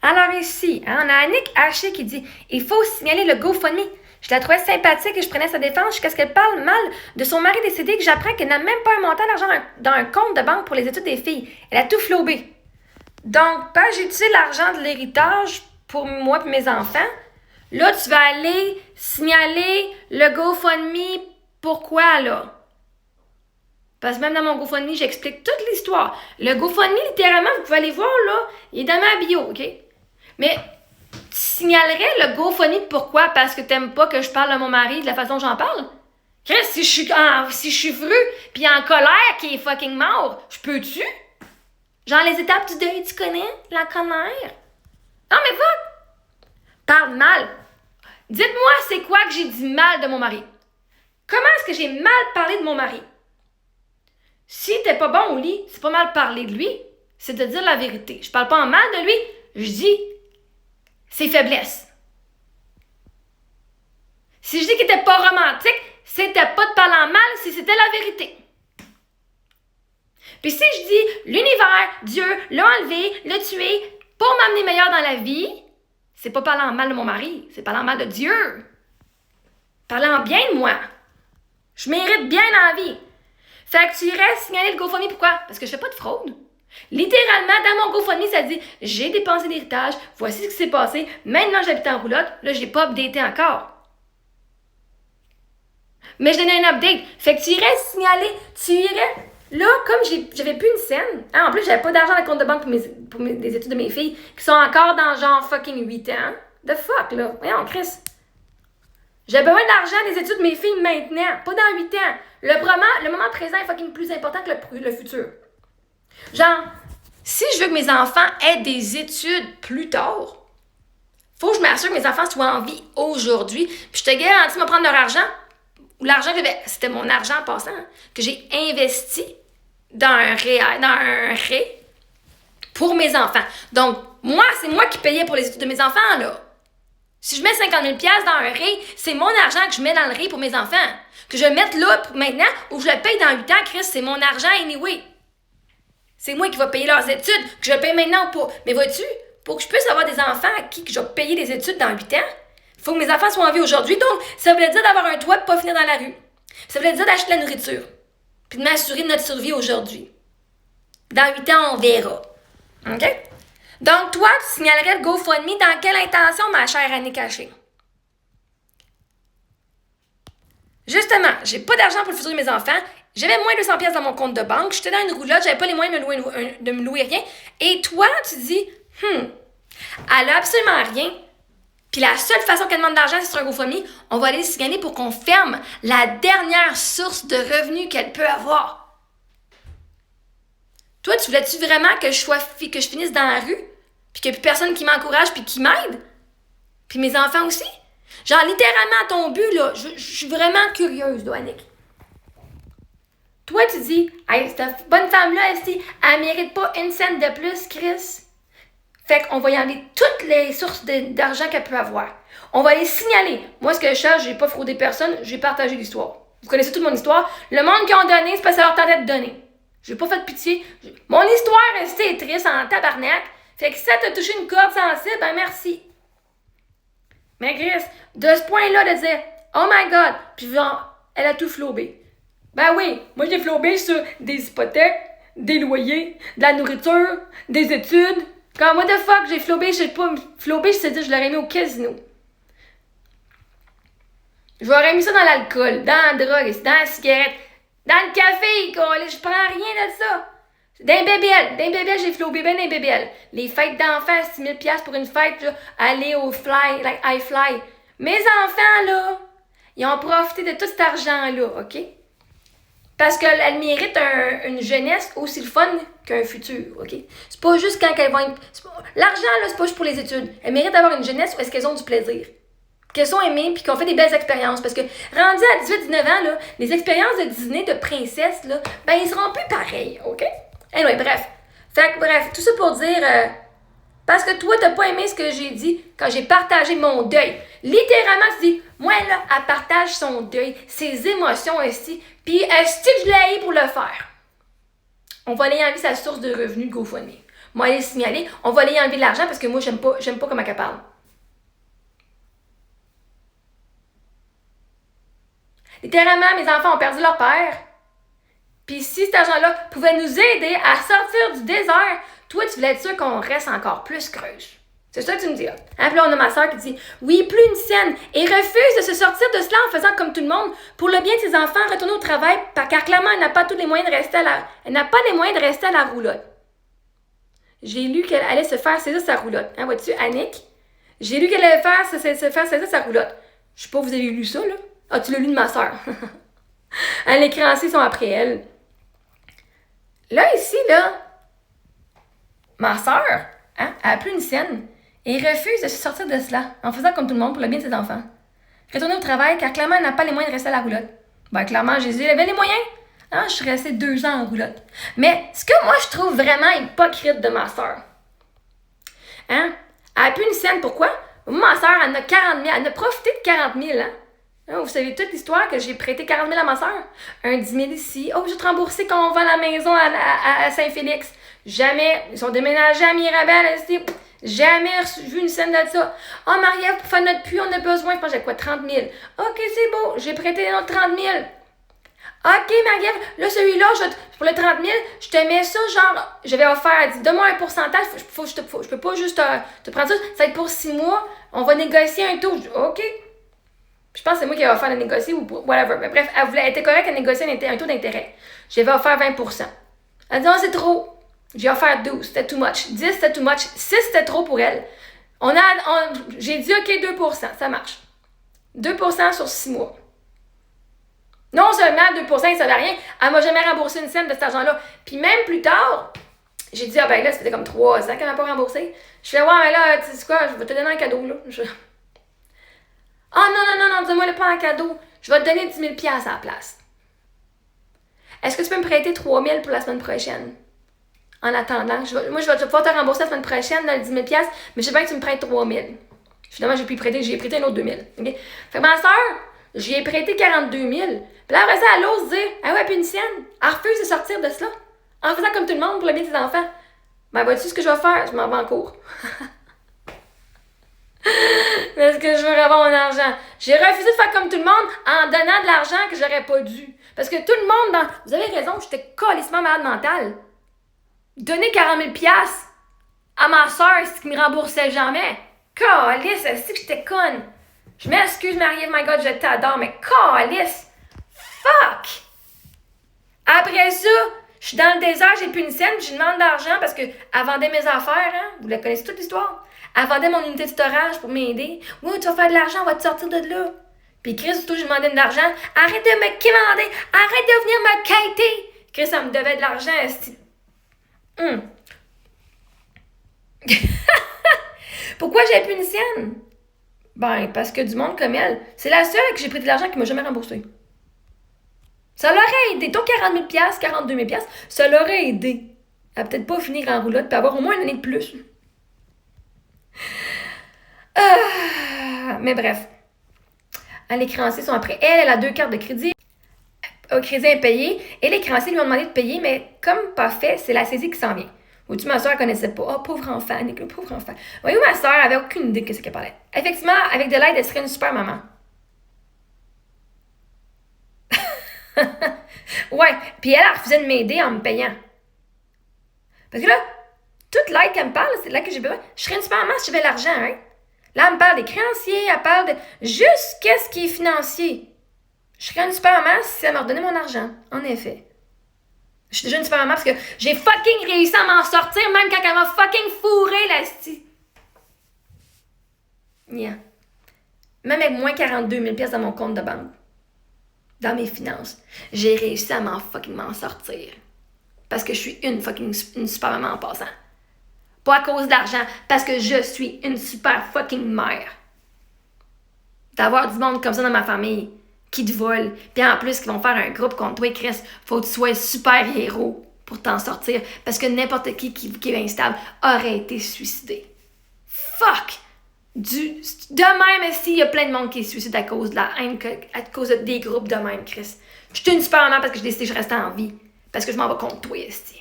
Alors ici, on a Annick Haché qui dit « Il faut signaler le GoFundMe ». Je la trouvais sympathique et je prenais sa défense jusqu'à ce qu'elle parle mal de son mari décédé que j'apprends qu'elle n'a même pas un montant d'argent dans un compte de banque pour les études des filles. Elle a tout flobé. Donc, j'ai utilisé l'argent de l'héritage pour moi et mes enfants. Là, tu vas aller signaler le GoFundMe. Pourquoi, là? Parce que même dans mon GoFundMe, j'explique toute l'histoire. Le GoFundMe, littéralement, vous pouvez aller voir, là, il est dans ma bio, OK? Mais tu signalerais le GoFundMe pourquoi? Parce que t'aimes pas que je parle de mon mari de la façon dont j'en parle? Chris, si je suis fru pis en colère qui est fucking mort, je peux-tu? Genre les étapes du deuil, tu connais? La colère? Non, mais va! Parle mal. Dites-moi c'est quoi que j'ai dit mal de mon mari. Comment est-ce que j'ai mal parlé de mon mari? Si t'es pas bon au lit, c'est pas mal parler de lui, c'est de dire la vérité. Je parle pas en mal de lui, je dis ses faiblesses. Si je dis qu'il était pas romantique, c'était pas de parler en mal si c'était la vérité. Puis si je dis l'univers, Dieu l'a enlevé, l'a tué pour m'amener meilleur dans la vie, c'est pas parler en mal de mon mari, c'est parler en mal de Dieu. Parler en bien de moi. Je mérite bien dans la vie. Fait que tu irais signaler le GoFundMe, pourquoi? Parce que je fais pas de fraude. Littéralement, dans mon GoFundMe, ça dit « J'ai dépensé d'héritage, voici ce qui s'est passé, maintenant j'habite en roulotte, là j'ai pas updaté encore. » Mais je donnais un update. Fait que tu irais signaler, tu irais... Là, comme j'avais plus une scène, hein, en plus j'avais pas d'argent dans le compte de banque pour les études de mes filles, qui sont encore dans genre fucking 8 ans. The fuck, là? Voyons, Chris. J'ai besoin d'argent des études de mes filles maintenant, pas dans 8 ans. Le moment présent est fucking plus important que le futur. Genre, si je veux que mes enfants aient des études plus tard, faut que je m'assure que mes enfants soient en vie aujourd'hui. Puis je te garantis, me prendre leur argent, ou l'argent que c'était mon argent en passant, que j'ai investi dans un REER pour mes enfants. Donc, c'est moi qui payais pour les études de mes enfants, là. Si je mets 50 000 $ dans un REER, c'est mon argent que je mets dans le REER pour mes enfants. Que je le mette là pour maintenant ou je le paye dans 8 ans, Chris, c'est mon argent anyway. C'est moi qui vais payer leurs études, que je le paye maintenant ou pas. Mais vois-tu, pour que je puisse avoir des enfants à qui que je vais payer des études dans 8 ans, il faut que mes enfants soient en vie aujourd'hui. Donc, ça voulait dire d'avoir un toit et de ne pas finir dans la rue. Ça voulait dire d'acheter de la nourriture. Puis de m'assurer de notre survie aujourd'hui. Dans 8 ans, on verra. OK? Donc, toi, tu signalerais le GoFundMe dans quelle intention, ma chère Annick Haché? Justement, j'ai pas d'argent pour le futur de mes enfants. J'avais moins de 200 $ dans mon compte de banque. J'étais dans une roulotte, j'avais pas les moyens de me louer rien. Et toi, tu dis, elle a absolument rien. Puis la seule façon qu'elle demande d'argent, c'est sur un GoFundMe. On va aller le signaler pour qu'on ferme la dernière source de revenus qu'elle peut avoir. Toi, tu voulais-tu vraiment que je finisse dans la rue? Puis qu'il n'y ait plus personne qui m'encourage puis qui m'aide? Puis mes enfants aussi? Genre, littéralement, ton but, là, je suis vraiment curieuse, Annick. Toi, tu dis, hey, cette bonne femme-là, elle mérite pas une scène de plus, Chris. Fait qu'on va y enlever toutes les sources d'argent qu'elle peut avoir. On va les signaler. Moi, ce que je cherche, j'ai pas fraudé personne, j'ai partagé l'histoire. Vous connaissez toute mon histoire. Le monde qui ont donné, c'est parce que ça leur tentait de donner. J'ai pas fait de pitié. Mon histoire est triste en tabarnak. Fait que si ça t'a touché une corde sensible, ben merci. Mais Chris, de ce point-là, de dire « Oh my God! » Puis genre, elle a tout flobé. Ben oui, moi j'ai flobé sur des hypothèques, des loyers, de la nourriture, des études. Quand what the fuck, j'ai flobé, je sais pas, flobé, je sais dire, je l'aurais mis au casino. J'aurais mis ça dans l'alcool, dans la drogue, dans la cigarette, dans le café, je prends rien de ça. D'un bébé, j'ai flobé ben d'un bébé. Les fêtes d'enfants, 6 000 $ pour une fête, là, aller au fly, like I fly. Mes enfants, là, ils ont profité de tout cet argent-là, OK? Parce qu'elle mérite une jeunesse aussi le fun qu'un futur, OK? C'est pas juste quand elles vont être... L'argent, là, c'est pas juste pour les études. Elles méritent d'avoir une jeunesse où est-ce qu'elles ont du plaisir. Qu'elles sont aimées puis qu'on fait des belles expériences. Parce que, rendu à 18-19 ans, là, les expériences de Disney, de princesse, là, ben, ils seront plus pareils, OK? Anyway, bref. Fait que, bref, tout ça pour dire... parce que toi, t'as pas aimé ce que j'ai dit quand j'ai partagé mon deuil. Littéralement, tu dis, moi, là, elle partage son deuil, ses émotions aussi, puis est-ce que je l'ai pour le faire? On va aller enlever sa source de revenus de GoFundMe. Moi, aller signaler, on va aller enlever de l'argent parce que moi, j'aime pas comment elle parle. Littéralement, mes enfants ont perdu leur père. Puis si cet argent-là pouvait nous aider à sortir du désert, toi, tu voulais être sûr qu'on reste encore plus creuse. C'est ça que tu me dis. Hein? Puis là, on a ma soeur qui dit « Oui, plus une scène et refuse de se sortir de cela en faisant comme tout le monde pour le bien de ses enfants, retourner au travail, car clairement, elle n'a pas tous les moyens de rester à la roulotte. » J'ai lu qu'elle allait se faire saisir sa roulotte. Hein, vois-tu, Annick? J'ai lu qu'elle allait se faire saisir sa roulotte. Je sais pas, vous avez lu ça, là? Ah, tu l'as lu de ma soeur. Les créanciers sont après elle. Là, ici, là, ma soeur, hein, elle a plus une scène et refuse de se sortir de cela en faisant comme tout le monde pour le bien de ses enfants. Retourner au travail car clairement, elle n'a pas les moyens de rester à la roulotte. Ben, clairement, Jésus avait les moyens. Hein, je suis restée 2 ans en roulotte. Mais ce que moi, je trouve vraiment hypocrite de ma soeur, hein, elle a plus une scène, pourquoi? Moi, ma soeur, elle en a 40 000, elle a profité de 40 000, hein. Vous savez toute l'histoire que j'ai prêté 40 000 à ma soeur. Un 10 000 ici. Oh, je vais te rembourser quand on vend la maison à Saint-Félix. Jamais. Ils sont déménagés à Mirabel. Jamais vu une scène de ça. Oh, Marie-Ève, pour faire notre puits, on a besoin. Je pense que j'ai quoi, 30 000. OK, c'est beau. J'ai prêté un autre 30 000. OK, Marie-Ève, là, celui-là, pour le 30 000, je te mets ça, genre, je vais offert, elle dit, donne-moi un pourcentage, je peux pas juste te prendre ça, ça va être pour 6 mois, on va négocier un taux. Je dis, OK. Je pense que c'est moi qui ai offert de négocier ou whatever. Mais bref, elle était correcte à négocier un taux d'intérêt. J'avais offert 20%. Elle dit, oh, c'est trop. J'ai offert 12, c'était too much. 10, c'était too much. 6, c'était trop pour elle. J'ai dit, OK, 2%, ça marche. 2% sur 6 mois. Non seulement 2%, ça ne savait rien, elle m'a jamais remboursé une scène de cet argent-là. Puis même plus tard, j'ai dit, ah ben là, c'était comme 3 ans qu'elle m'a pas remboursé. Je fais, ouais, mais là, tu sais quoi, je vais te donner un cadeau, là. Ah non, dis-moi pas en cadeau. Je vais te donner 10 000 $ à la place. Est-ce que tu peux me prêter 3 000 pour la semaine prochaine? En attendant, je vais pouvoir te rembourser la semaine prochaine, là, 10 000 $, mais je sais bien que tu me prêtes 3 000. Finalement, j'ai prêté un autre 2 000. Okay? Fait que ma soeur, j'y ai prêté 42 000. Puis là, après ça, elle ose dire, ah ouais, puis une sienne, elle refuse de sortir de cela. En faisant comme tout le monde pour le bien de ses enfants. Ben, vois-tu ce que je vais faire? Je m'en vais en cours. Parce que je veux avoir mon argent. J'ai refusé de faire comme tout le monde en donnant de l'argent que j'aurais pas dû. Parce que tout le monde, vous avez raison, j'étais calissement malade mentale. Donner 40 000 $ à ma soeur, ce qui me remboursait jamais. Calisse, c'est que j'étais conne. Je m'excuse, Marie-Ève, my God, je t'adore, mais calisse. Fuck! Après ça, je suis dans le désert, j'ai plus une scène, je demande d'argent parce qu'elle vendait mes affaires, hein? Vous la connaissez toute l'histoire. Elle vendait mon unité de storage pour m'aider. Oui, tu vas faire de l'argent, on va te sortir de là. Puis Chris, surtout, je demandais de l'argent. Arrête de me quémander! Arrête de venir me quêter! Chris, ça me devait de l'argent. Pourquoi j'ai plus une sienne? Ben, parce que du monde comme elle, c'est la seule que j'ai prêté de l'argent qui m'a jamais remboursé. Ça l'aurait aidé. Ton 40 000 $, 42 000 $, ça l'aurait aidé à peut-être pas finir en roulotte et avoir au moins une année de plus. Mais bref. Les créanciers sont après elle. Elle a 2 cartes de crédit. Le crédit impayé. Et les créanciers lui ont demandé de payer, mais comme pas fait, c'est la saisie qui s'en vient. Ou-tu, ma soeur, elle connaissait pas. Oh, pauvre enfant, Nick, pauvre enfant. Voyez, ma soeur avait aucune idée de ce qu'elle parlait. Effectivement, avec de l'aide, elle serait une super maman. Ouais, puis elle refusait de m'aider en me payant. Parce que là, toute l'aide qu'elle me parle, c'est là que j'ai besoin. Je serais une super maman si j'avais l'argent, hein. Là, elle me parle des créanciers, elle parle de juste qu'est-ce qui est financier. Je serais une super maman si elle me redonnait mon argent, en effet. Je suis déjà une super maman parce que j'ai fucking réussi à m'en sortir même quand elle m'a fucking fourré, la sti. Yeah. Même avec moins 42 000 $ dans mon compte de banque, dans mes finances, j'ai réussi à m'en sortir. Parce que je suis une super maman en passant. Pas à cause d'argent, parce que je suis une super fucking mère. D'avoir du monde comme ça dans ma famille, qui te volent, puis en plus qui vont faire un groupe contre toi, Chris, faut que tu sois super héros pour t'en sortir, parce que n'importe qui est instable aurait été suicidé. Fuck! De même, s'il y a plein de monde qui se suicide à cause de la haine, à cause des groupes de même, Chris. Je suis une super maman parce que j'ai décidé que je restais en vie, parce que je m'en vais contre toi, esti.